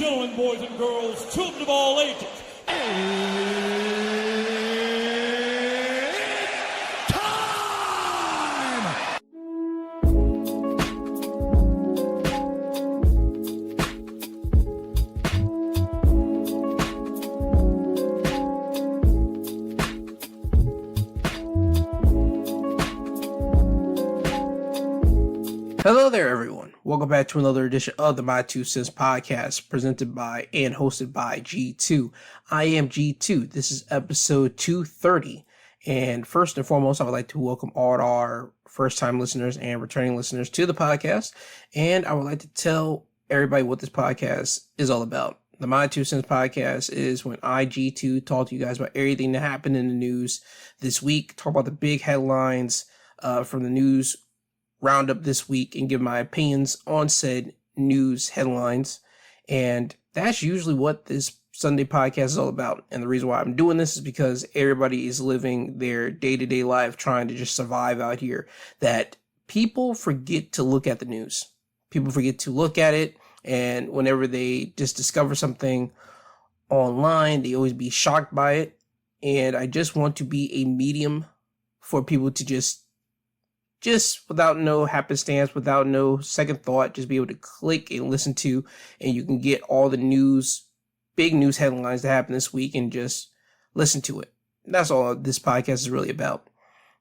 gentlemen, boys and girls, children of all ages. Hello there, everyone. Welcome back to another edition of the My Two Cents podcast, presented by and hosted by G2. I am G2. This is episode 230. And first and foremost, I would like to welcome all our first-time listeners and returning listeners to the podcast. And I would like to tell everybody what this podcast is all about. The My Two Cents podcast is when I, G2, talk to you guys about everything that happened in the news this week, talk about the big headlines from the news roundup this week, and give my opinions on said news headlines. And that's usually what this Sunday podcast is all about. And the reason why I'm doing this is because everybody is living their day-to-day life trying to just survive out here, that people forget to look at the news. People forget to look at it, and whenever they just discover something online, they always be shocked by it. And I just want to be a medium for people to just without no happenstance, without no second thought, just be able to click and listen to, and you can get all the news, big news headlines that happened this week and just listen to it. That's all this podcast is really about.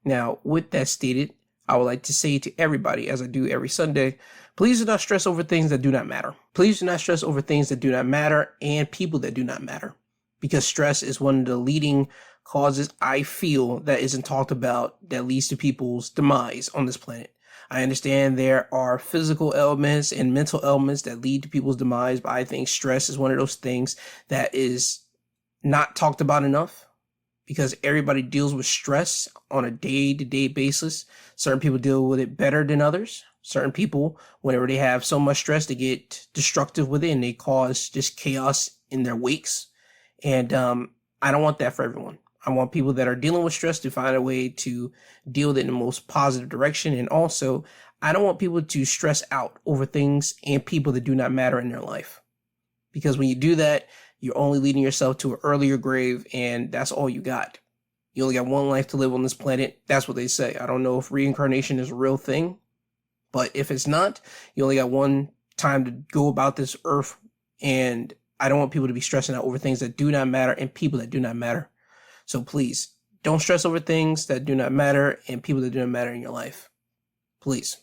Now, with that stated, I would like to say to everybody, as I do every Sunday, please do not stress over things that do not matter. Please do not stress over things that do not matter and people that do not matter, because stress is one of the leading causes I feel that isn't talked about that leads to people's demise on this planet. I understand there are physical elements and mental elements that lead to people's demise, but I think stress is one of those things that is not talked about enough, because everybody deals with stress on a day-to-day basis. Certain people deal with it better than others. Certain people, whenever they have so much stress, they get destructive with it and they cause just chaos in their wakes. And I don't want that for everyone. I want people that are dealing with stress to find a way to deal with it in the most positive direction. And also, I don't want people to stress out over things and people that do not matter in their life. Because when you do that, you're only leading yourself to an earlier grave, and that's all you got. You only got one life to live on this planet. That's what they say. I don't know if reincarnation is a real thing, but if it's not, you only got one time to go about this earth, and I don't want people to be stressing out over things that do not matter and people that do not matter. So please, don't stress over things that do not matter and people that do not matter in your life. Please.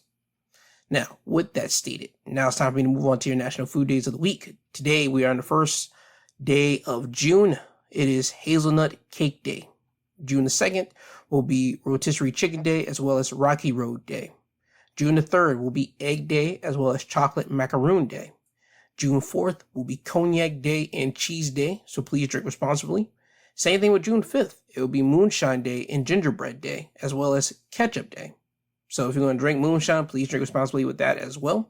Now, with that stated, now it's time for me to move on to your National Food Days of the Week. Today, we are on the first day of June. It is Hazelnut Cake Day. June the 2nd will be Rotisserie Chicken Day, as well as Rocky Road Day. June the 3rd will be Egg Day, as well as Chocolate Macaroon Day. June 4th will be Cognac Day and Cheese Day, so please drink responsibly. Same thing with June 5th. It will be Moonshine Day and Gingerbread Day, as well as Ketchup Day. So if you're going to drink moonshine, please drink responsibly with that as well.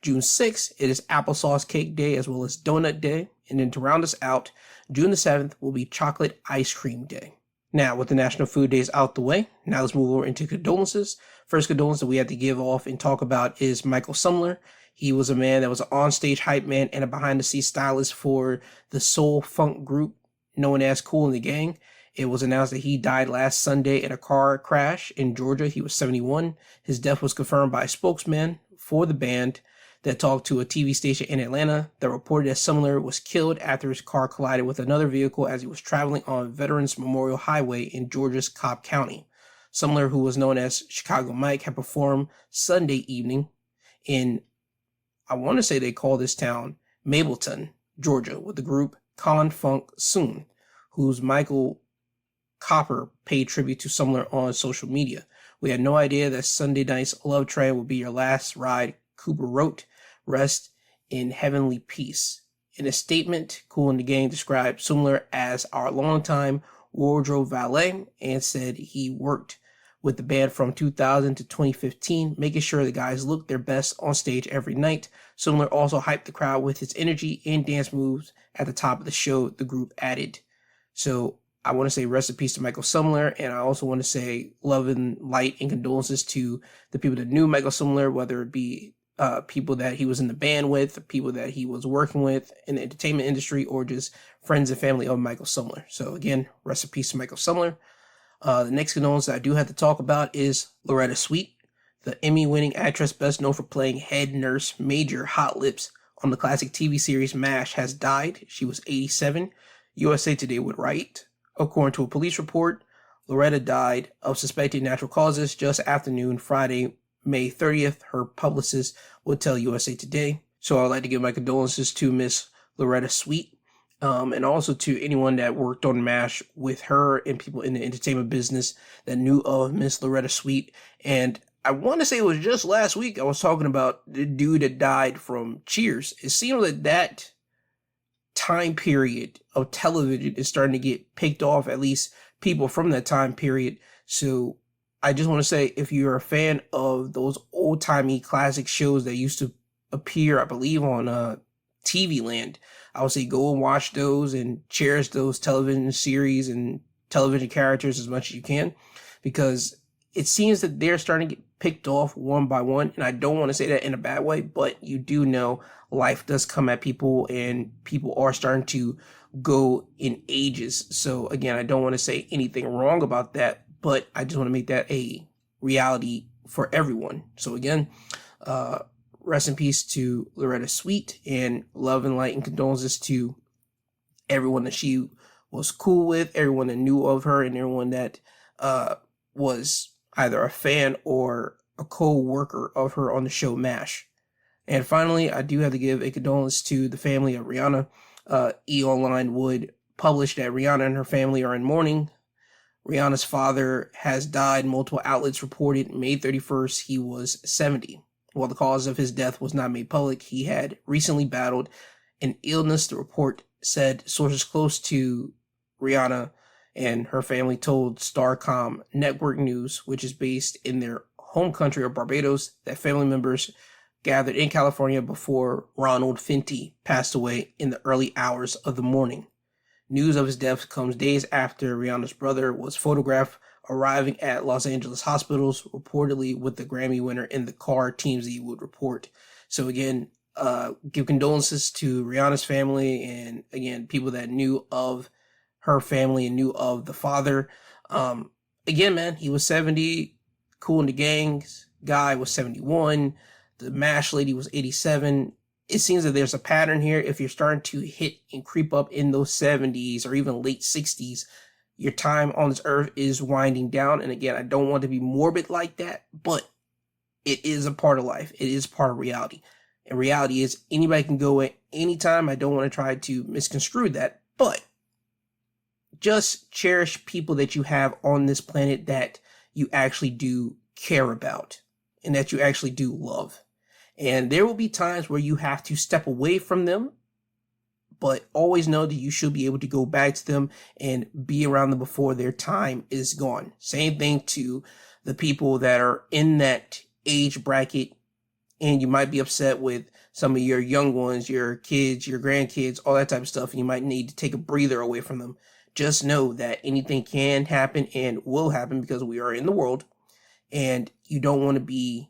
June 6th, it is Applesauce Cake Day, as well as Donut Day. And then to round us out, June the 7th will be Chocolate Ice Cream Day. Now, with the National Food Days out the way, now let's move over into condolences. First condolence that we have to give off and talk about is Michael Sumler. He was a man that was an onstage hype man and a behind-the-scenes stylist for the soul funk group known as Kool and the Gang. It was announced that he died last Sunday in a car crash in Georgia. He was 71. His death was confirmed by a spokesman for the band that talked to a TV station in Atlanta that reported that Sumler was killed after his car collided with another vehicle as he was traveling on Veterans Memorial Highway in Georgia's Cobb County. Sumler, who was known as Chicago Mike, had performed Sunday evening in, I want to say they call this town Mableton, Georgia, with the group Con Funk Soon, whose Michael Copper paid tribute to Sumler on social media. We had no idea that Sunday night's love train would be your last ride, Cooper wrote. Rest in heavenly peace. In a statement, Kool and the Gang described Sumler as our longtime wardrobe valet and said he worked with the band from 2000 to 2015, making sure the guys looked their best on stage every night. Sumler also hyped the crowd with his energy and dance moves at the top of the show, the group added. So I want to say rest in peace to Michael Sumler, and I also want to say love and light and condolences to the people that knew Michael Sumler, whether it be people that he was in the band with, people that he was working with in the entertainment industry, or just friends and family of Michael Sumler. So again, rest in peace to Michael Sumler. The next condolence I do have to talk about is Loretta Sweet, the Emmy-winning actress best known for playing head nurse Major Hot Lips on the classic TV series MASH, has died. She was 87. USA Today would write, according to a police report, Loretta died of suspected natural causes just after noon Friday, May 30th, her publicist would tell USA Today. So I'd like to give my condolences to Miss Loretta Sweet, and also to anyone that worked on MASH with her and people in the entertainment business that knew of Miss Loretta Sweet. And I want to say it was just last week I was talking about the dude that died from Cheers. It seems like that time period of television is starting to get picked off, at least people from that time period. So I just want to say, if you're a fan of those old-timey classic shows that used to appear, I believe, on TV Land, I would say go and watch those and cherish those television series and television characters as much as you can, because it seems that they're starting to get picked off one by one. And I don't want to say that in a bad way, but you do know life does come at people and people are starting to go in ages. So again, I don't want to say anything wrong about that, but I just want to make that a reality for everyone. So again, rest in peace to Loretta Sweet, and love and light and condolences to everyone that she was cool with, everyone that knew of her, and everyone that was either a fan or a co-worker of her on the show MASH. And finally, I do have to give a condolence to the family of Rihanna. E-Online would publish that Rihanna and her family are in mourning. Rihanna's father has died. Multiple outlets reported May 31st he was 70. While the cause of his death was not made public, he had recently battled an illness. The report said sources close to Rihanna and her family told Starcom Network News, which is based in their home country of Barbados, that family members gathered in California before Ronald Fenty passed away in the early hours of the morning. News of his death comes days after Rihanna's brother was photographed arriving at Los Angeles hospitals, reportedly with the Grammy winner in the car, TMZ would report. So again, give condolences to Rihanna's family, and again, people that knew of her family and knew of the father. Again, man, he was 70, Cool in the Gangs guy was 71, the MASH lady was 87. It seems that there's a pattern here. If you're starting to hit and creep up in those 70s or even late 60s, your time on this earth is winding down. And again, I don't want to be morbid like that, but it is a part of life. It is part of reality. And reality is anybody can go at any time. I don't want to try to misconstrue that, but just cherish people that you have on this planet that you actually do care about and that you actually do love. And there will be times where you have to step away from them, but always know that you should be able to go back to them and be around them before their time is gone. Same thing to the people that are in that age bracket, and you might be upset with some of your young ones, your kids, your grandkids, all that type of stuff, and you might need to take a breather away from them. Just know that anything can happen and will happen because we are in the world, and you don't want to be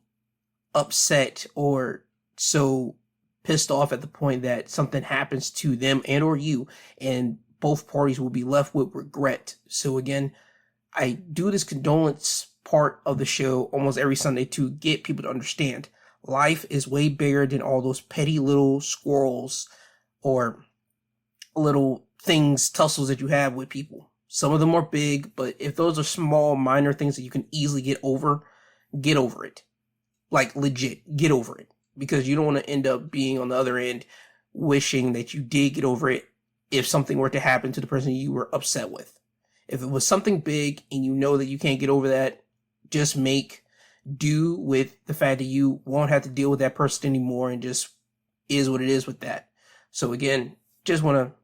upset or so pissed off at the point that something happens to them and or you, and both parties will be left with regret. So again, I do this condolence part of the show almost every Sunday to get people to understand life is way bigger than all those petty little squirrels or little things, tussles that you have with people. Some of them are big, but if those are small, minor things that you can easily get over it. Like legit, get over it. Because you don't want to end up being on the other end wishing that you did get over it if something were to happen to the person you were upset with. If it was something big and you know that you can't get over that, just make do with the fact that you won't have to deal with that person anymore, and just is what it is with that. So again, just want to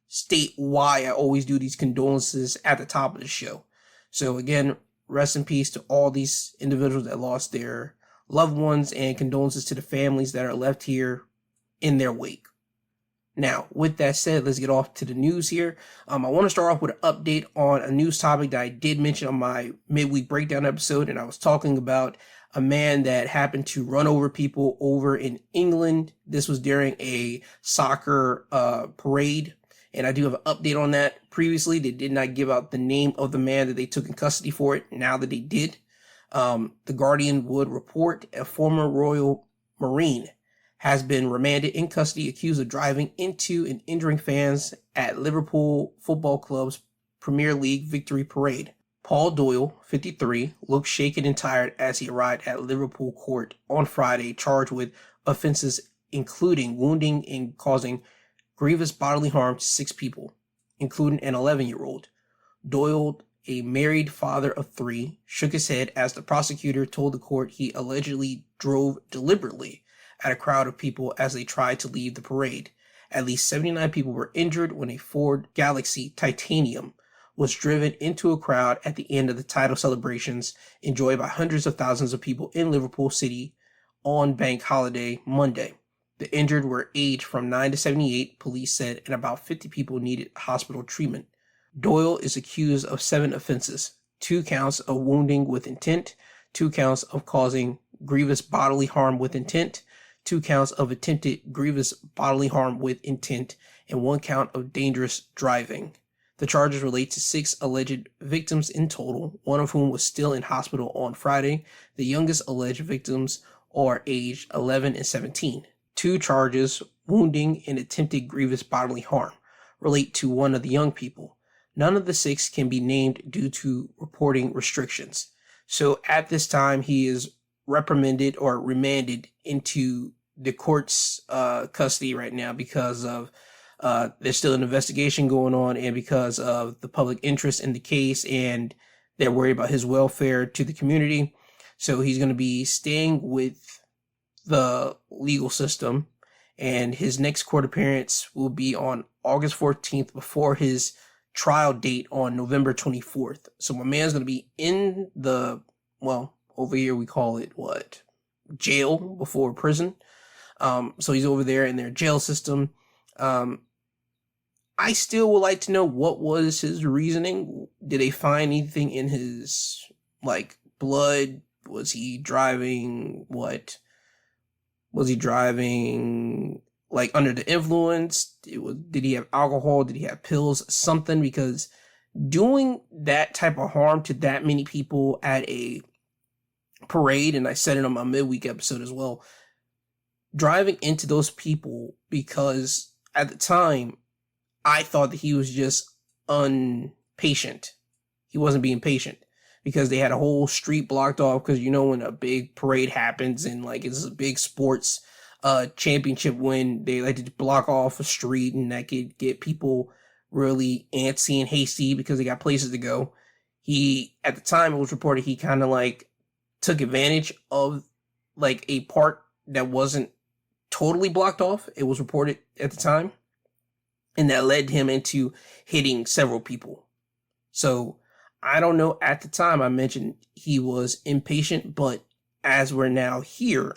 state why I always do these condolences at the top of the show. So again, rest in peace to all these individuals that lost their loved ones, and condolences to the families that are left here in their wake. Now, with that said, let's get off to the news here. I want to start off with an update on a news topic that I did mention on my midweek breakdown episode, and I was talking about a man that happened to run over people over in England. This was during a soccer parade, and I do have an update on that. Previously, they did not give out the name of the man that they took in custody for it. Now that they did, the Guardian would report a former Royal Marine has been remanded in custody, accused of driving into and injuring fans at Liverpool Football Club's Premier League victory parade. Paul Doyle, 53, looked shaken and tired as he arrived at Liverpool court on Friday, charged with offenses including wounding and causing grievous bodily harm to 6 people, including an 11-year-old. Doyle, a married father of 3, shook his head as the prosecutor told the court he allegedly drove deliberately at a crowd of people as they tried to leave the parade. At least 79 people were injured when a Ford Galaxy Titanium was driven into a crowd at the end of the title celebrations enjoyed by hundreds of thousands of people in Liverpool City on Bank Holiday Monday. The injured were aged from 9 to 78, police said, and about 50 people needed hospital treatment. Doyle is accused of 7 offenses: 2 counts of wounding with intent, 2 counts of causing grievous bodily harm with intent, 2 counts of attempted grievous bodily harm with intent, and 1 count of dangerous driving. The charges relate to 6 alleged victims in total, one of whom was still in hospital on Friday. The youngest alleged victims are aged 11 and 17. 2 charges, wounding and attempted grievous bodily harm, relate to one of the young people. None of the 6 can be named due to reporting restrictions. So at this time, he is reprimanded or remanded into the court's custody right now because of there's still an investigation going on, and because of the public interest in the case, and they're worried about his welfare to the community. So he's going to be staying with the legal system, and his next court appearance will be on August 14th before his trial date on November 24th. So my man's going to be in the, well, over here we call it what? Jail before prison. So he's over there in their jail system. I still would like to know what was his reasoning. Did they find anything in his, blood? Was he driving, Was he driving, under the influence? Did he have alcohol? Did he have pills? Something, because doing that type of harm to that many people at a parade, and I said it on my midweek episode as well, driving into those people, because at the time, I thought that he was just impatient. He wasn't being patient because they had a whole street blocked off, because when a big parade happens and it's a big sports championship win, they like to block off a street, and that could get people really antsy and hasty because they got places to go. At the time, it was reported he kind of took advantage of a part that wasn't totally blocked off. It was reported at the time, and that led him into hitting several people. So I don't know. At the time, I mentioned he was impatient, but as we're now here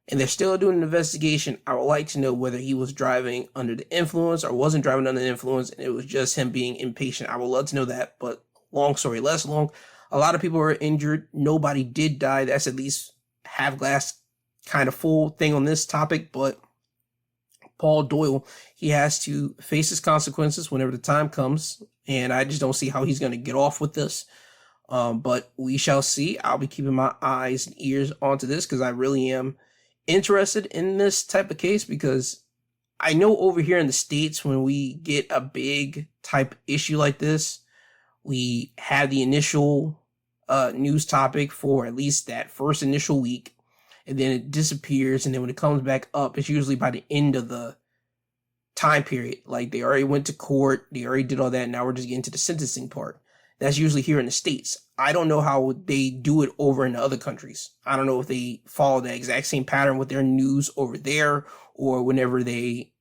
and they're still doing an investigation, I would like to know whether he was driving under the influence or wasn't driving under the influence, and it was just him being impatient. I would love to know that, but long story less long. A lot of people were injured. Nobody did die. That's at least half glass kind of full thing on this topic, but Paul Doyle, he has to face his consequences whenever the time comes, and I just don't see how he's going to get off with this. But we shall see. I'll be keeping my eyes and ears onto this because I really am interested in this type of case, because I know over here in the States, when we get a big type issue like this, we have the initial news topic for at least that first initial week, and then it disappears, and then when it comes back up, it's usually by the end of the time period. They already went to court, they already did all that, now we're just getting to the sentencing part. That's usually here in the States. I don't know how they do it over in the other countries. I don't know if they follow the exact same pattern with their news over there, or whenever they,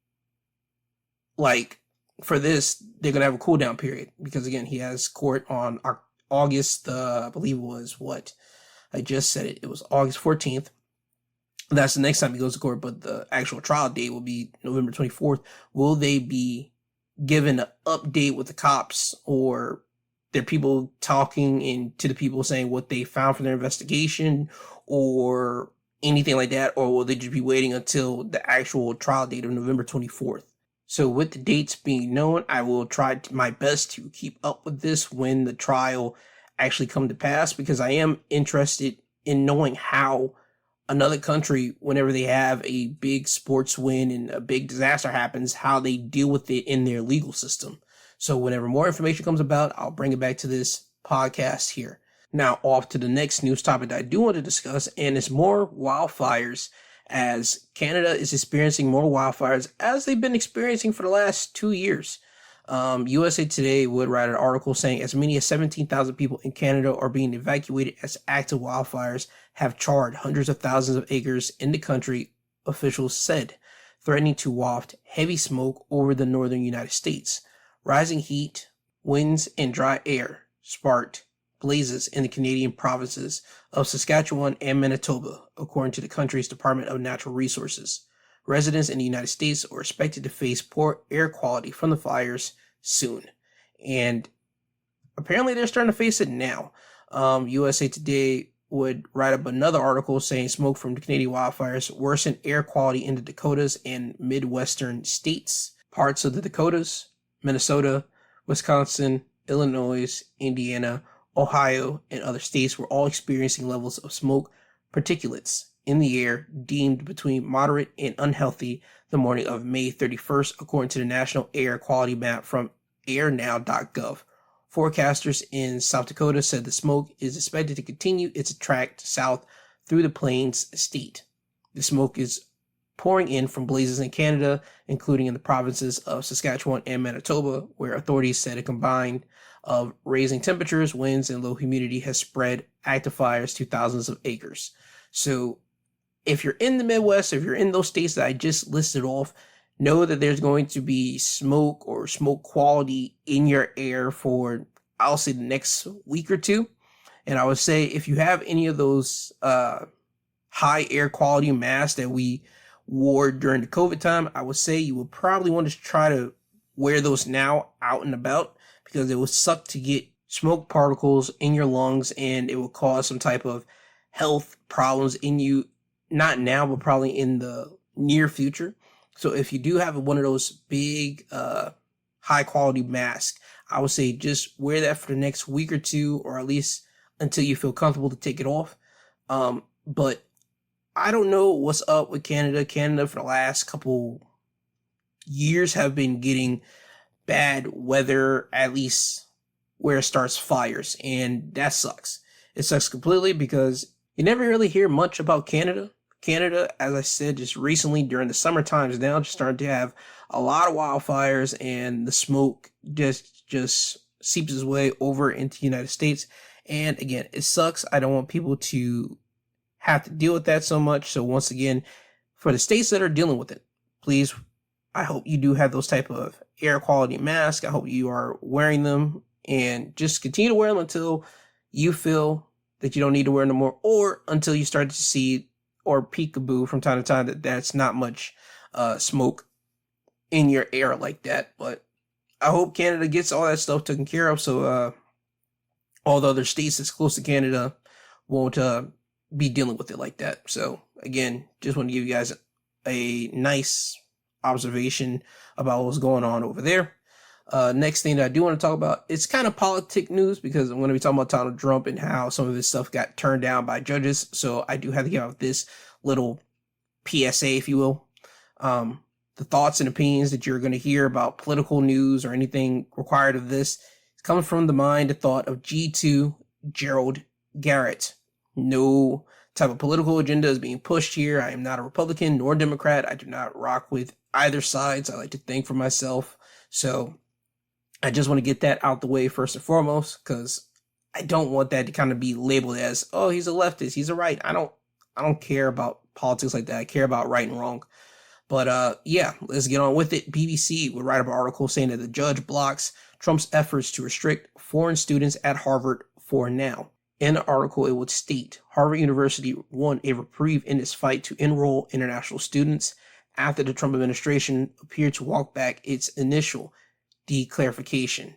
for this, they're going to have a cool down period, because again, he has court on August, I believe it was I just said it was August 14th. That's the next time he goes to court, but the actual trial date will be November 24th. Will they be given an update with the cops, or there are people talking and to the people saying what they found from their investigation or anything like that, or will they just be waiting until the actual trial date of November 24th? So with the dates being known, I will try my best to keep up with this when the trial actually come to pass, because I am interested in knowing how another country, whenever they have a big sports win and a big disaster happens, how they deal with it in their legal system. So whenever more information comes about, I'll bring it back to this podcast here. Now off to the next news topic that I do want to discuss, and it's more wildfires, as Canada is experiencing more wildfires as they've been experiencing for the last 2 years. USA Today would write an article saying as many as 17,000 people in Canada are being evacuated as active wildfires have charred hundreds of thousands of acres in the country, officials said, threatening to waft heavy smoke over the northern United States. Rising heat, winds, and dry air sparked blazes in the Canadian provinces of Saskatchewan and Manitoba, according to the country's Department of Natural Resources. Residents in the United States are expected to face poor air quality from the fires soon. And apparently they're starting to face it now. USA Today would write up another article saying smoke from the Canadian wildfires worsen air quality in the Dakotas and Midwestern states. Parts of the Dakotas, Minnesota, Wisconsin, Illinois, Indiana, Ohio, and other states were all experiencing levels of smoke particulates in the air deemed between moderate and unhealthy the morning of May 31st, according to the National Air Quality Map from airnow.gov. Forecasters in South Dakota said the smoke is expected to continue its track south through the Plains state. The smoke is pouring in from blazes in Canada, including in the provinces of Saskatchewan and Manitoba, where authorities said a combined of raising temperatures, winds, and low humidity has spread active fires to thousands of acres. So if you're in the Midwest, if you're in those states that I just listed off, know that there's going to be smoke or smoke quality in your air for, I'll say, the next week or two. And I would say if you have any of those high air quality masks that we wore during the COVID time, I would say you would probably want to try to wear those now out and about, because it would suck to get smoke particles in your lungs and it will cause some type of health problems in you, not now, but probably in the near future. So if you do have one of those big, high quality masks, I would say just wear that for the next week or two, or at least until you feel comfortable to take it off. But I don't know what's up with Canada. Canada for the last couple years have been getting bad weather, at least where it starts fires, and that sucks. It sucks completely because you never really hear much about Canada. Canada, as I said, just recently during the summer times now, just starting to have a lot of wildfires, and the smoke just seeps its way over into the United States. And again, it sucks. I don't want people to have to deal with that so much. So once again, for the states that are dealing with it, please, I hope you do have those type of air quality masks. I hope you are wearing them, and just continue to wear them until you feel that you don't need to wear them more, or until you start to see or peekaboo from time to time that that's not much smoke in your air like that. But I hope Canada gets all that stuff taken care of, so all the other states that's close to Canada won't be dealing with it like that. So again, just want to give you guys a nice observation about what's going on over there. Next thing that I do want to talk about, it's kind of politic news, because I'm going to be talking about Donald Trump and how some of his stuff got turned down by judges. So I do have to give out this little PSA, if you will. The thoughts and opinions that you're going to hear about political news or anything required of this comes from the mind and thought of G2 Gerald Garrett. No type of political agenda is being pushed here. I am not a Republican nor Democrat. I do not rock with either sides. I like to think for myself. So I just want to get that out the way first and foremost, because I don't want that to kind of be labeled as, oh, he's a leftist, he's a right. I don't care about politics like that. I care about right and wrong. But yeah, let's get on with it. BBC would write up an article saying that the judge blocks Trump's efforts to restrict foreign students at Harvard for now. In the article, it would state Harvard University won a reprieve in its fight to enroll international students after the Trump administration appeared to walk back its initial declarification.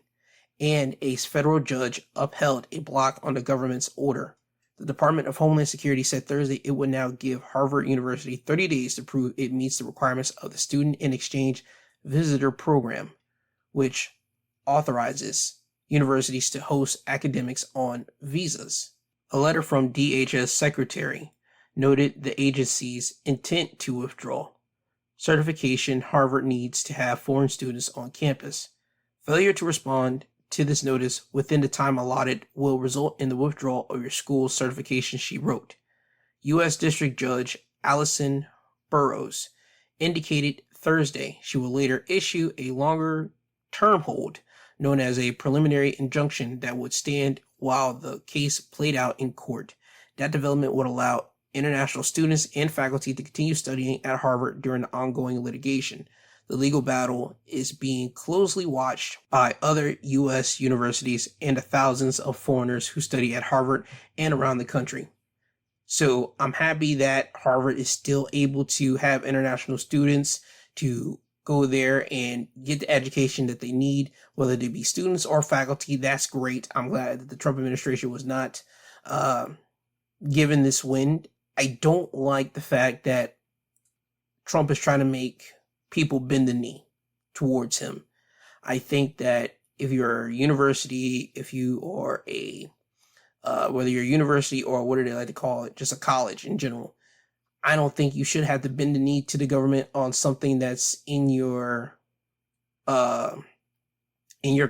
and a federal judge upheld a block on the government's order. The Department of Homeland Security said Thursday it would now give Harvard University 30 days to prove it meets the requirements of the Student in Exchange Visitor Program, which authorizes universities to host academics on visas. A letter from DHS Secretary noted the agency's intent to withdraw certification Harvard needs to have foreign students on campus. Failure to respond to this notice within the time allotted will result in the withdrawal of your school's certification, she wrote. U.S. District Judge Allison Burroughs indicated Thursday she will later issue a longer-term hold known as a preliminary injunction that would stand while the case played out in court. That development would allow international students and faculty to continue studying at Harvard during the ongoing litigation. The legal battle is being closely watched by other U.S. universities and the thousands of foreigners who study at Harvard and around the country. So I'm happy that Harvard is still able to have international students to go there and get the education that they need, whether they be students or faculty. That's great. I'm glad that the Trump administration was not given this win. I don't like the fact that Trump is trying to make people bend the knee towards him. I think that if you're a university, if you are whether you're a university or what do they like to call it, just a college in general, I don't think you should have to bend the knee to the government on something that's in your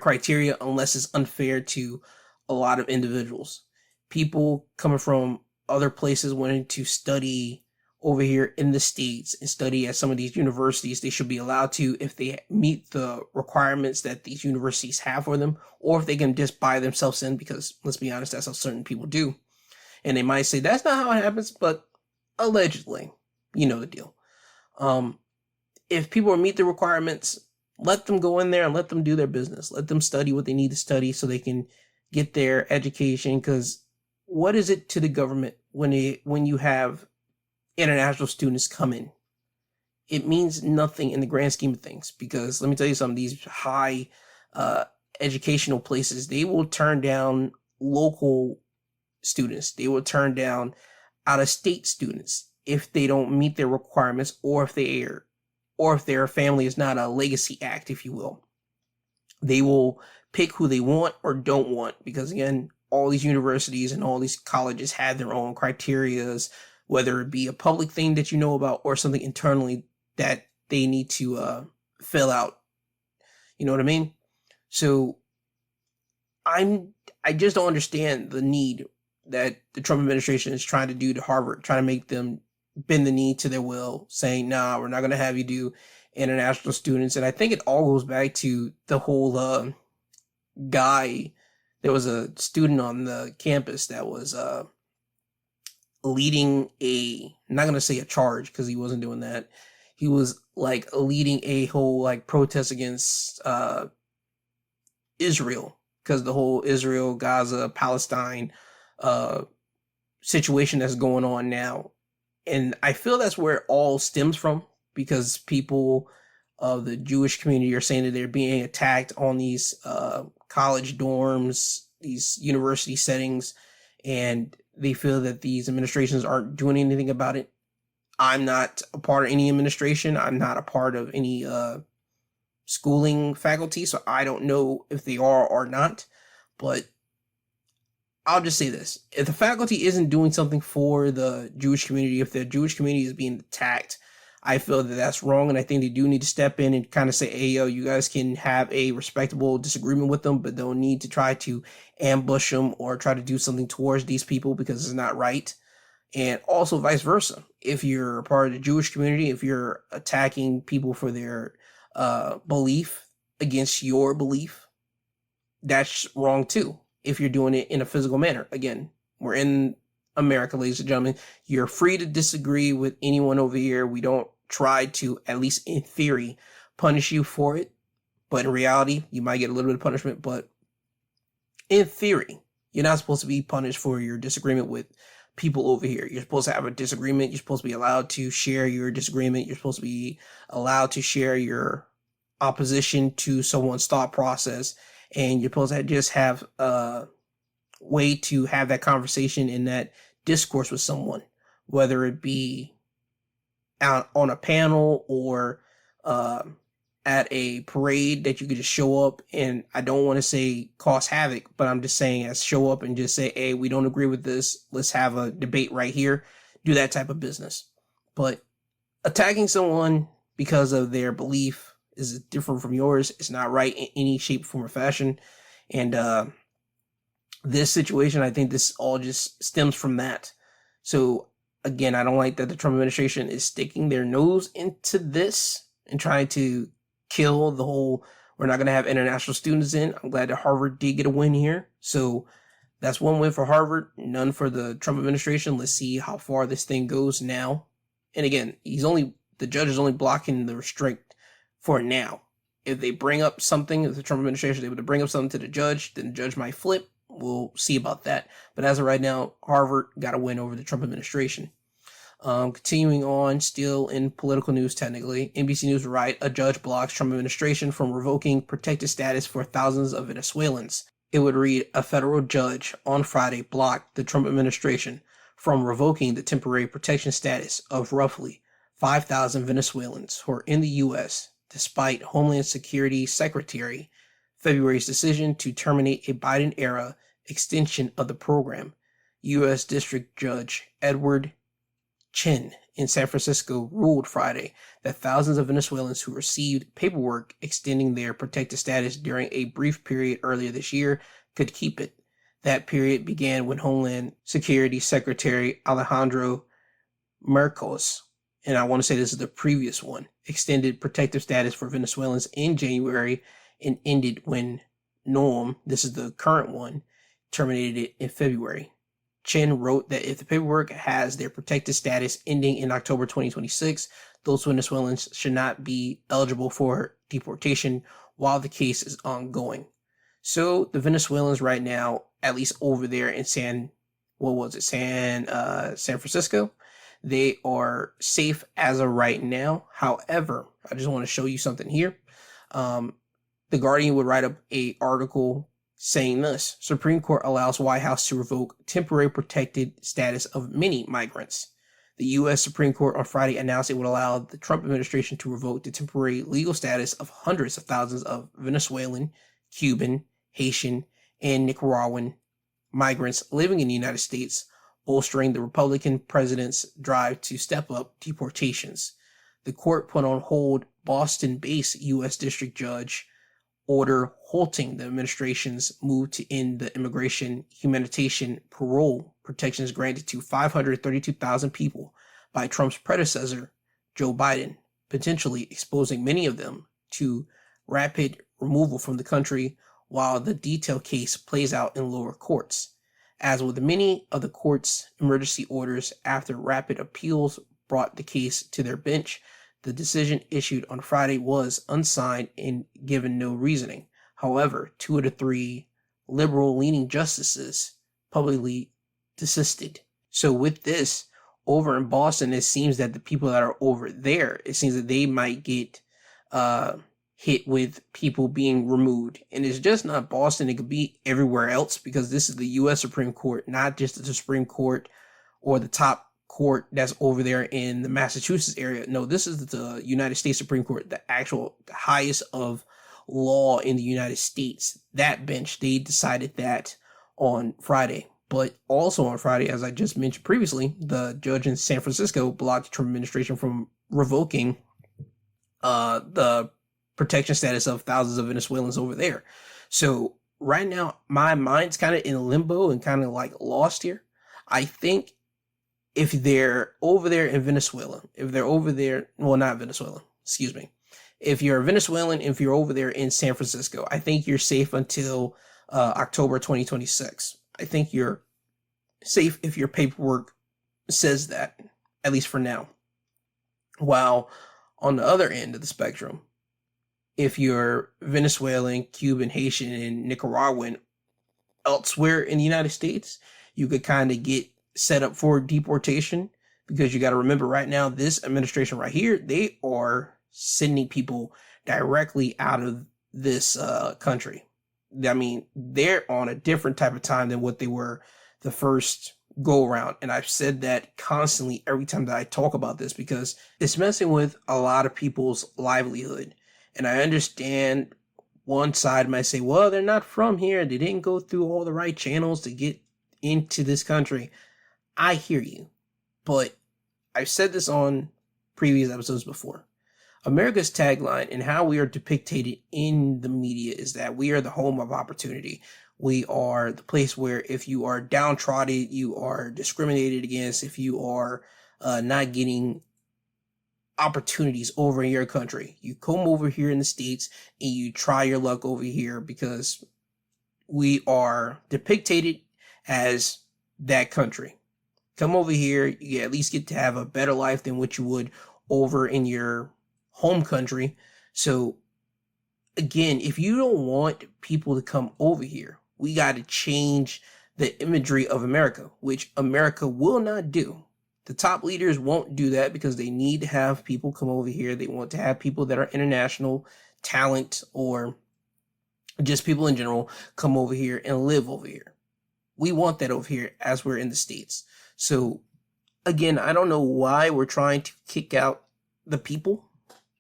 criteria unless it's unfair to a lot of individuals. People coming from other places wanting to study over here in the States and study at some of these universities, they should be allowed to if they meet the requirements that these universities have for them, or if they can just buy themselves in, because let's be honest, that's how certain people do. And they might say that's not how it happens, but allegedly, you know the deal. If people meet the requirements, let them go in there and let them do their business. Let them study what they need to study so they can get their education. Because what is it to the government when you have international students come in? It means nothing in the grand scheme of things, because let me tell you something, these high educational places, they will turn down local students. They will turn down out-of-state students if they don't meet their requirements, or if their family is not a legacy act, if you will. They will pick who they want or don't want, because again, all these universities and all these colleges have their own criterias, whether it be a public thing that you know about or something internally that they need to fill out. You know what I mean? So I just don't understand the need that the Trump administration is trying to do to Harvard, trying to make them bend the knee to their will, saying, nah, we're not going to have you do international students. And I think it all goes back to the whole guy. There was a student on the campus that was leading I'm not going to say a charge because he wasn't doing that. He was like leading a whole like protest against Israel, because the whole Israel, Gaza, Palestine situation that's going on now. And I feel that's where it all stems from, because people of the Jewish community are saying that they're being attacked on these college dorms, these university settings, and they feel that these administrations aren't doing anything about it. I'm not a part of any administration. I'm not a part of any schooling faculty, so I don't know if they are or not. But I'll just say this. If the faculty isn't doing something for the Jewish community, if the Jewish community is being attacked, I feel that that's wrong, and I think they do need to step in and kind of say, hey, yo, you guys can have a respectable disagreement with them, but don't need to try to ambush them or try to do something towards these people, because it's not right. And also vice versa. If you're a part of the Jewish community, if you're attacking people for their belief against your belief, that's wrong too. If you're doing it in a physical manner. Again, we're in America, ladies and gentlemen. You're free to disagree with anyone over here. We don't try to, at least in theory, punish you for it. But in reality, you might get a little bit of punishment. But in theory, you're not supposed to be punished for your disagreement with people over here. You're supposed to have a disagreement. You're supposed to be allowed to share your disagreement. You're supposed to be allowed to share your opposition to someone's thought process. and you're supposed to just have a way to have that conversation in that discourse with someone, whether it be out on a panel or at a parade that you could just show up, and I don't want to say cause havoc, but I'm just saying as show up and just say, hey, we don't agree with this. Let's have a debate right here. Do that type of business. But attacking someone because of their belief is different from yours. It's not right in any shape, form, or fashion. And this situation, I think this all just stems from that. So again, I don't like that the Trump administration is sticking their nose into this and trying to kill the whole, we're not going to have international students in. I'm glad that Harvard did get a win here. So that's one win for Harvard, none for the Trump administration. Let's see how far this thing goes now. And again, the judge is only blocking the restrict for now. If they bring up something, if the Trump administration is able to bring up something to the judge, then the judge might flip. We'll see about that. But as of right now, Harvard got a win over the Trump administration. Continuing on, still in political news technically, NBC News will write, a judge blocks Trump administration from revoking protected status for thousands of Venezuelans. It would read, a federal judge on Friday blocked the Trump administration from revoking the temporary protection status of roughly 5,000 Venezuelans who are in the U.S., despite Homeland Security Secretary February's decision to terminate a Biden-era extension of the program. U.S. District Judge Edward Chin in San Francisco ruled Friday that thousands of Venezuelans who received paperwork extending their protected status during a brief period earlier this year could keep it. That period began when Homeland Security Secretary Alejandro Mayorkas, and I want to say this is the previous one, extended protective status for Venezuelans in January and ended when NORM, this is the current one, terminated it in February. Chen wrote that if the paperwork has their protected status ending in October 2026, those Venezuelans should not be eligible for deportation while the case is ongoing. So the Venezuelans right now, at least over there in San Francisco, they are safe as of right now. However, I just want to show you something here. The Guardian would write up an article saying this: Supreme Court allows White House to revoke temporary protected status of many migrants. The U.S. Supreme Court on Friday announced it would allow the Trump administration to revoke the temporary legal status of hundreds of thousands of Venezuelan, Cuban, Haitian, and Nicaraguan migrants living in the United States, bolstering the Republican president's drive to step up deportations. The court put on hold Boston-based U.S. District Judge order halting the administration's move to end the immigration humanitarian parole protections granted to 532,000 people by Trump's predecessor, Joe Biden, potentially exposing many of them to rapid removal from the country while the detailed case plays out in lower courts. As with many of the court's emergency orders, after rapid appeals brought the case to their bench, the decision issued on Friday was unsigned and given no reasoning. However, 2 of the 3 liberal-leaning justices publicly desisted. So with this, over in Boston, it seems that the people that are over there, it seems that they might get hit with people being removed. And it's just not Boston. It could be everywhere else, because this is the U.S. Supreme Court, not just the Supreme Court or the top court that's over there in the Massachusetts area. No, this is the United States Supreme Court, the highest of law in the United States. That bench, they decided that on Friday. But also on Friday, as I just mentioned previously, the judge in San Francisco blocked the Trump administration from revoking the protection status of thousands of Venezuelans over there. So right now, my mind's kind of in limbo and kind of like lost here. I think if they're over there in Venezuela, if they're over there, well, not Venezuela, excuse me. If you're a Venezuelan, if you're over there in San Francisco, I think you're safe until October 2026. I think you're safe if your paperwork says that, at least for now. While on the other end of the spectrum, if you're Venezuelan, Cuban, Haitian, and Nicaraguan elsewhere in the United States, you could kind of get set up for deportation, because you got to remember right now, this administration right here, they are sending people directly out of this country. I mean, they're on a different type of time than what they were the first go around. And I've said that constantly every time that I talk about this, because it's messing with a lot of people's livelihood. And I understand one side might say, well, they're not from here. They didn't go through all the right channels to get into this country. I hear you. But I've said this on previous episodes before. America's tagline and how we are depicted in the media is that we are the home of opportunity. We are the place where if you are downtrodden, you are discriminated against, if you are not getting opportunities over in your country, you come over here in the States and you try your luck over here because we are depicted as that country. Come over here, you at least get to have a better life than what you would over in your home country. So again, if you don't want people to come over here, we got to change the imagery of America, which America will not do. The top leaders won't do that because they need to have people come over here. They want to have people that are international talent or just people in general come over here and live over here. We want that over here as we're in the States. So again, I don't know why we're trying to kick out the people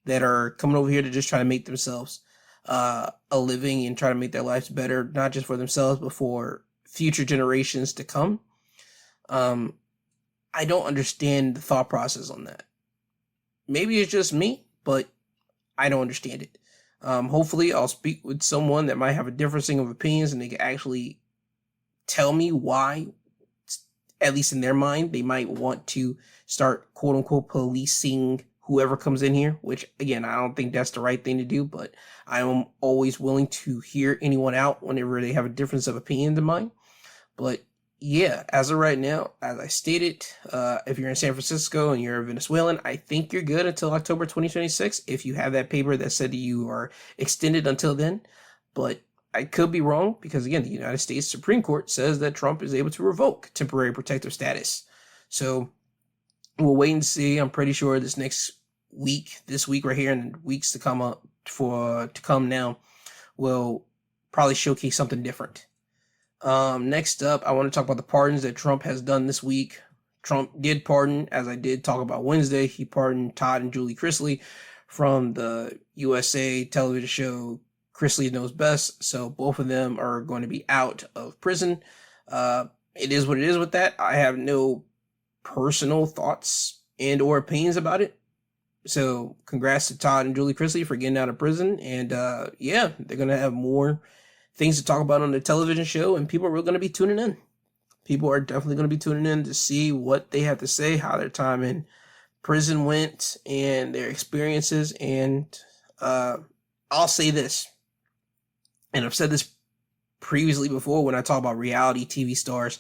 that are coming over here to just try to make themselves a living and try to make their lives better, not just for themselves, but for future generations to come. I don't understand the thought process on that. Maybe it's just me, but I don't understand it. Hopefully I'll speak with someone that might have a differencing of opinions and they can actually tell me why, at least in their mind, they might want to start quote unquote policing whoever comes in here, which again, I don't think that's the right thing to do, but I am always willing to hear anyone out whenever they have a difference of opinion than mine. But yeah, as of right now, as I stated, if you're in San Francisco and you're a Venezuelan, I think you're good until October 2026 if you have that paper that said that you are extended until then. But I could be wrong because, again, the United States Supreme Court says that Trump is able to revoke temporary protective status. So we'll wait and see. I'm pretty sure this week right here and weeks to come now will probably showcase something different. Next up, I want to talk about the pardons that Trump has done this week. Trump did pardon, as I did talk about Wednesday, he pardoned Todd and Julie Chrisley from the USA television show Chrisley Knows Best. So both of them are going to be out of prison. It is what it is with that. I have no personal thoughts and or opinions about it. So congrats to Todd and Julie Chrisley for getting out of prison. And yeah, they're going to have more things to talk about on the television show, and people are going to be tuning in. People are definitely going to be tuning in to see what they have to say, how their time in prison went, and their experiences. And I'll say this, and I've said this previously before when I talk about reality TV stars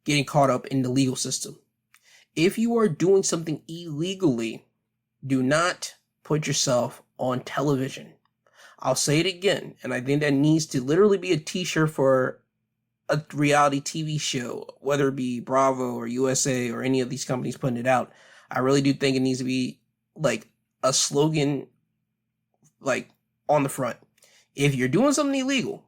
getting caught up in the legal system. If you are doing something illegally, do not put yourself on television. I'll say it again, and I think that needs to literally be a t-shirt for a reality TV show, whether it be Bravo or USA or any of these companies putting it out. I really do think it needs to be like a slogan, like on the front. If you're doing something illegal,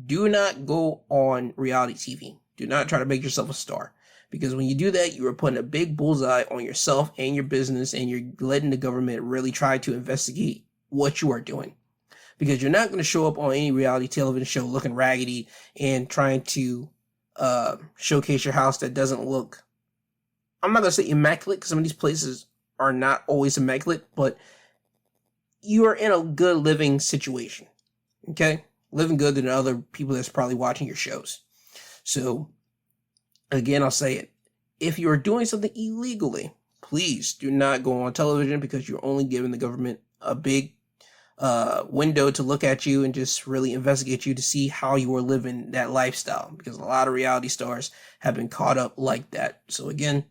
do not go on reality TV. Do not try to make yourself a star. Because when you do that, you are putting a big bullseye on yourself and your business, and you're letting the government really try to investigate what you are doing. Because you're not going to show up on any reality television show looking raggedy and trying to showcase your house that doesn't look, I'm not going to say immaculate, because some of these places are not always immaculate, but you are in a good living situation. Okay? Living good than other people that's probably watching your shows. So, again, I'll say it. If you are doing something illegally, please do not go on television, because you're only giving the government a big window to look at you and just really investigate you to see how you are living that lifestyle, because a lot of reality stars have been caught up like that. So again,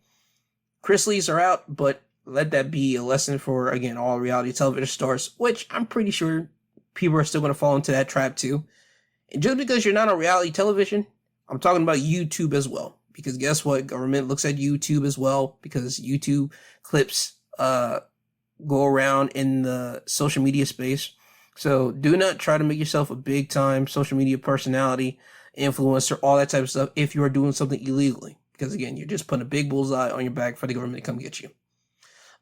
Chrisleys are out, but let that be a lesson for, again, all reality television stars, which I'm pretty sure people are still going to fall into that trap too. And just because you're not on reality television, I'm talking about YouTube as well, because guess what? Government looks at YouTube as well, because YouTube clips go around in the social media space. So do not try to make yourself a big time social media personality, influencer, all that type of stuff if you are doing something illegally. Because again, you're just putting a big bullseye on your back for the government to come get you.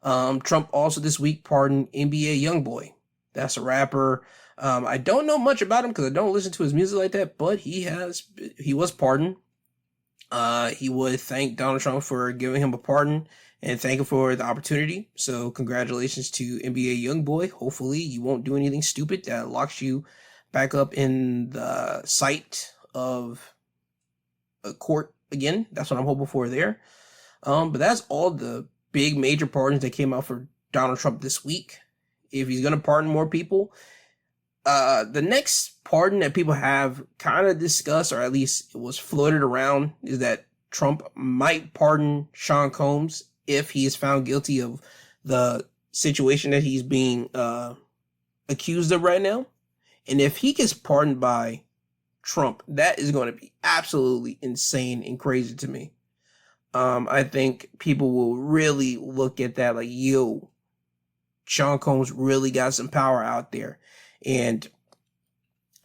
Trump also this week pardoned NBA YoungBoy. That's a rapper. I don't know much about him because I don't listen to his music like that, but he was pardoned. He would thank Donald Trump for giving him a pardon and thank him for the opportunity. So congratulations to NBA YoungBoy. Hopefully you won't do anything stupid that locks you back up in the sight of a court again. That's what I'm hoping for there. But that's all the big major pardons that came out for Donald Trump this week. If he's going to pardon more people, the next pardon that people have kind of discussed, or at least it was floated around, is that Trump might pardon Sean Combs if he is found guilty of the situation that he's being accused of right now. And if he gets pardoned by Trump, that is going to be absolutely insane and crazy to me. I think people will really look at that like, yo, Sean Combs really got some power out there. And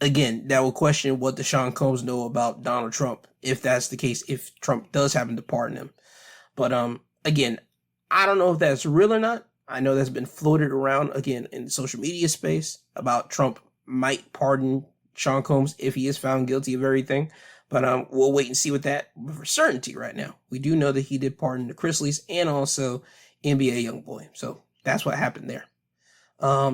again, that will question what the Sean Combs know about Donald Trump, if that's the case, if Trump does happen to pardon him. But again, I don't know if that's real or not. I know that's been floated around again in the social media space about Trump might pardon Sean Combs if he is found guilty of everything. But we'll wait and see with that for certainty right now. We do know that he did pardon the Chrisleys and also NBA YoungBoy. So that's what happened there.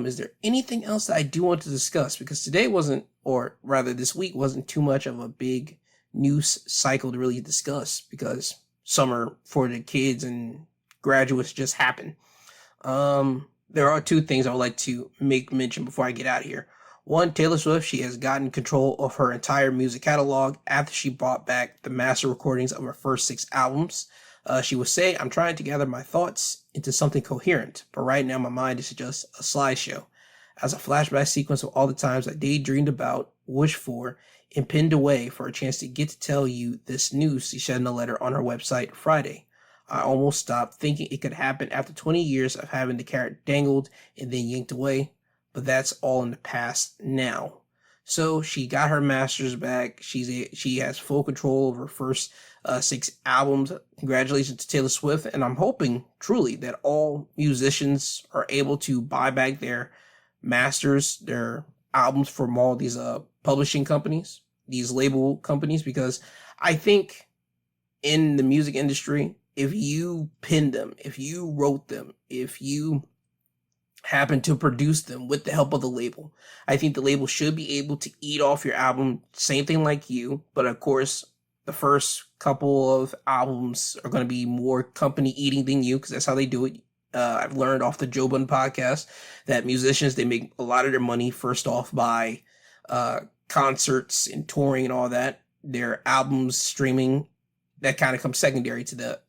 Is there anything else that I do want to discuss? Because today wasn't, or rather this week wasn't too much of a big news cycle to really discuss because summer for the kids and graduates just happened. There are two things I would like to make mention before I get out of here. One, Taylor Swift, she has gotten control of her entire music catalog after she bought back the master recordings of her first 6 albums. She would say, I'm trying to gather my thoughts into something coherent, but right now my mind is just a slideshow. As a flashback sequence of all the times I daydreamed about, wished for, and pinned away for a chance to get to tell you this news, she said in a letter on her website Friday. I almost stopped thinking it could happen after 20 years of having the carrot dangled and then yanked away, but that's all in the past now. So she got her masters back. She has full control of her first 6 albums. Congratulations to Taylor Swift. And I'm hoping truly that all musicians are able to buy back their masters, their albums from all these publishing companies, these label companies, because I think in the music industry, if you pinned them, if you wrote them, if you happen to produce them with the help of the label, I think the label should be able to eat off your album, same thing like you, but of course the first couple of albums are going to be more company eating than you, because that's how they do it. I've learned off the Joe Budden podcast that musicians, they make a lot of their money first off by concerts and touring and all that. Their albums, streaming, that kind of comes secondary to the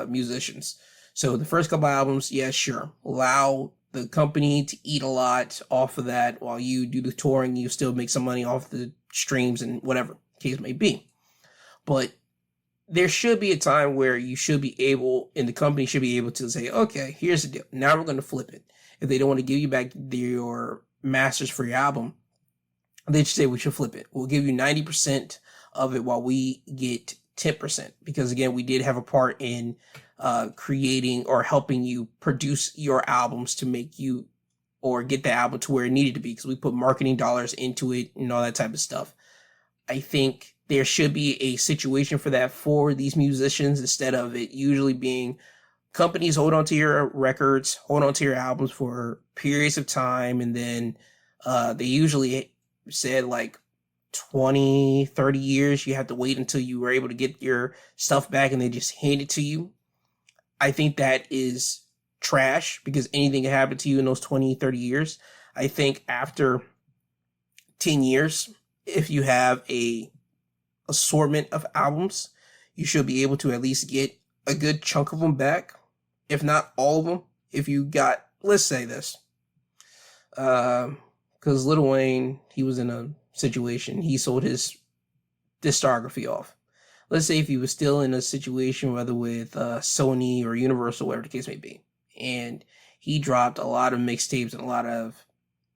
musicians. So the first couple albums, yeah, sure, allow the company to eat a lot off of that while you do the touring. You still make some money off the streams and whatever the case may be. But there should be a time where you should be able, and the company should be able to say, okay, here's the deal. Now we're going to flip it. If they don't want to give you back your masters for your album, they should say we should flip it. We'll give you 90% of it while we get 10%. Because again, we did have a part in creating or helping you produce your albums to make you or get the album to where it needed to be, because we put marketing dollars into it and all that type of stuff. I think there should be a situation for that for these musicians, instead of it usually being companies hold on to your records, hold on to your albums for periods of time, and then they usually said like 20, 30 years, you have to wait until you were able to get your stuff back and they just hand it to you. I think that is trash, because anything can happen to you in those 20, 30 years. I think after 10 years, if you have a assortment of albums, you should be able to at least get a good chunk of them back, if not all of them. If you got, let's say this, because Lil Wayne, he was in a situation, he sold his discography off. Let's say if he was still in a situation, whether with Sony or Universal, whatever the case may be, and he dropped a lot of mixtapes and a lot of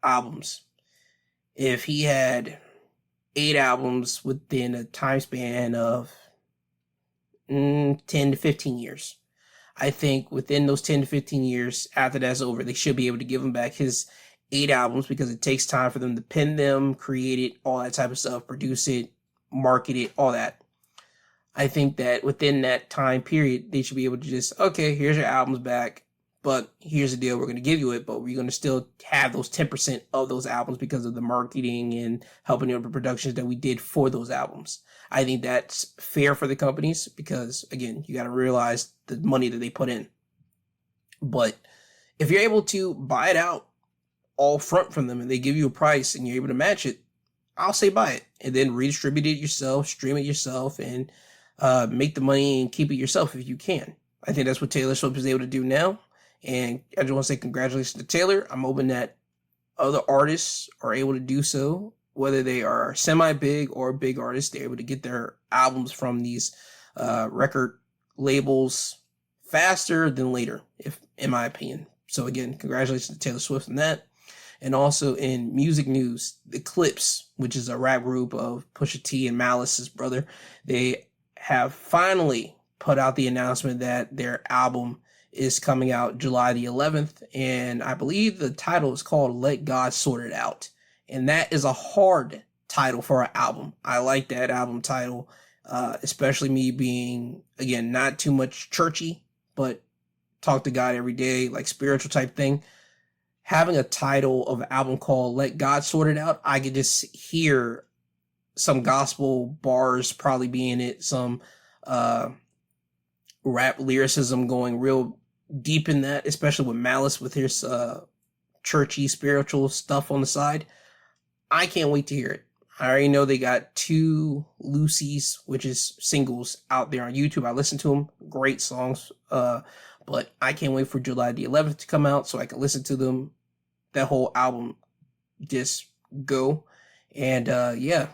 albums, if he had 8 albums within a time span of 10 to 15 years. I think within those 10 to 15 years, after that's over, they should be able to give him back his 8 albums, because it takes time for them to pen them, create it, all that type of stuff, produce it, market it, all that. I think that within that time period, they should be able to just, okay, here's your albums back, but here's the deal, we're going to give you it, but we're going to still have those 10% of those albums because of the marketing and helping the productions that we did for those albums. I think that's fair for the companies because, again, you got to realize the money that they put in. But if you're able to buy it out all front from them and they give you a price and you're able to match it, I'll say buy it and then redistribute it yourself, stream it yourself, and make the money and keep it yourself if you can. I think that's what Taylor Swift is able to do now. And I just want to say congratulations to Taylor. I'm hoping that other artists are able to do so, whether they are semi-big or big artists. They're able to get their albums from these record labels faster than later, if in my opinion. So again, congratulations to Taylor Swift on that. And also in music news, the Clips, which is a rap group of Pusha T and Malice's brother, they have finally put out the announcement that their album is coming out July the 11th, and I believe the title is called Let God Sort It Out. And that is a hard title for an album. I like that album title, especially me being, again, not too much churchy, but talk to God every day, like spiritual type thing. Having a title of an album called Let God Sort It Out, I could just hear some gospel bars probably be in it, some rap lyricism going real deep in that, especially with Malice with his churchy spiritual stuff on the side. I can't wait to hear it. I already know they got 2 Lucy's, which is singles, out there on YouTube. I listened to them, great songs, but I can't wait for July the 11th to come out so I can listen to them, that whole album just go. And yeah,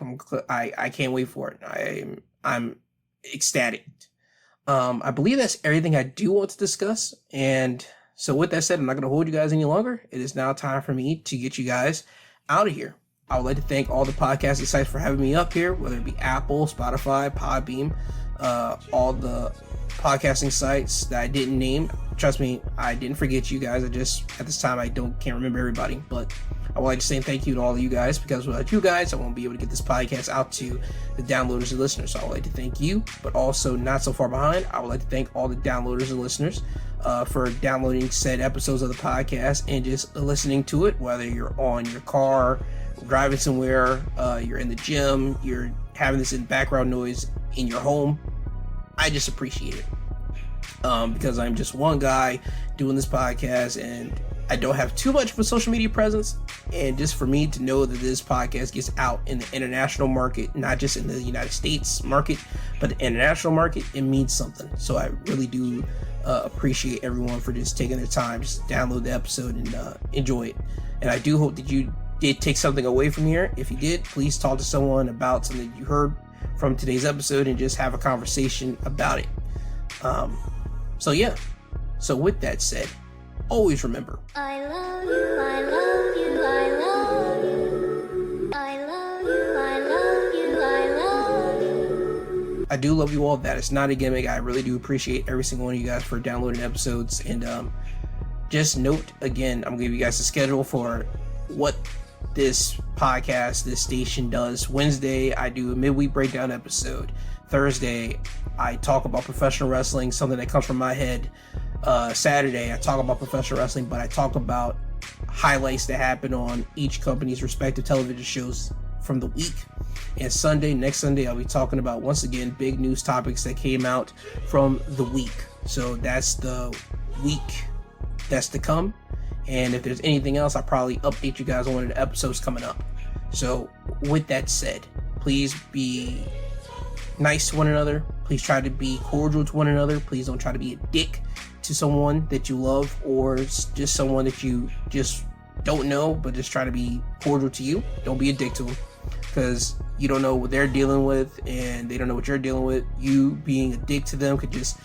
I can't wait for it. I'm ecstatic. I believe that's everything I do want to discuss. And so with that said, I'm not going to hold you guys any longer. It is now time for me to get you guys out of here. I would like to thank all the podcasting sites for having me up here, whether it be Apple, Spotify, Podbeam, all the podcasting sites that I didn't name. Trust me, I didn't forget you guys. I just, at this time, can't remember everybody. But I would like to say thank you to all of you guys, because without you guys, I won't be able to get this podcast out to the downloaders and listeners. So I would like to thank you, but also not so far behind, I would like to thank all the downloaders and listeners for downloading said episodes of the podcast and just listening to it, whether you're on your car, driving somewhere, you're in the gym, you're having this in background noise in your home. I just appreciate it. Because I'm just one guy doing this podcast and I don't have too much of a social media presence, and just for me to know that this podcast gets out in the international market, not just in the United States market, but the international market, it means something. So I really do appreciate everyone for just taking their time, just download the episode and enjoy it. And I do hope that you did take something away from here. If you did, please talk to someone about something that you heard from today's episode and just have a conversation about it. So yeah, so with that said, always remember, I love you, I love you, I love you. I love you, I love you, I love you. I do love you all. That is not a gimmick. I really do appreciate every single one of you guys for downloading episodes. And just note, again, I'm going to give you guys a schedule for what this podcast, this station does. Wednesday, I do a midweek breakdown episode. Thursday, I talk about professional wrestling, something that comes from my head. Saturday, I talk about professional wrestling, but I talk about highlights that happen on each company's respective television shows from the week. And next Sunday, I'll be talking about, once again, big news topics that came out from the week. So that's the week that's to come. And if there's anything else, I'll probably update you guys on one of the episodes coming up. So with that said, please be nice to one another. Please try to be cordial to one another. Please don't try to be a dick to someone that you love, or just someone that you just don't know, but just try to be cordial to you. Don't be a dick to them, because you don't know what they're dealing with and they don't know what you're dealing with. You being a dick to them could just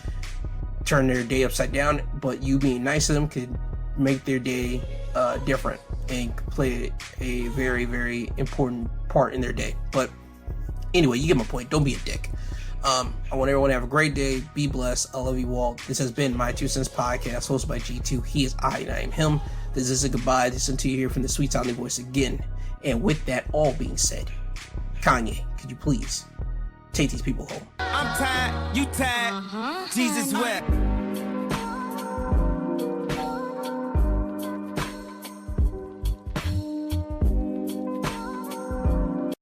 turn their day upside down, but you being nice to them could make their day different and play a very, very important part in their day. But anyway, you get my point. Don't be a dick. I want everyone to have a great day. Be blessed. I love you all. This has been My 2 Cents Podcast, hosted by G2. He is I, and I am him. This is a goodbye. This is until you hear from the sweet sounding voice again. And with that all being said, Kanye, could you please take these people home? I'm tired, you tired, Jesus wept.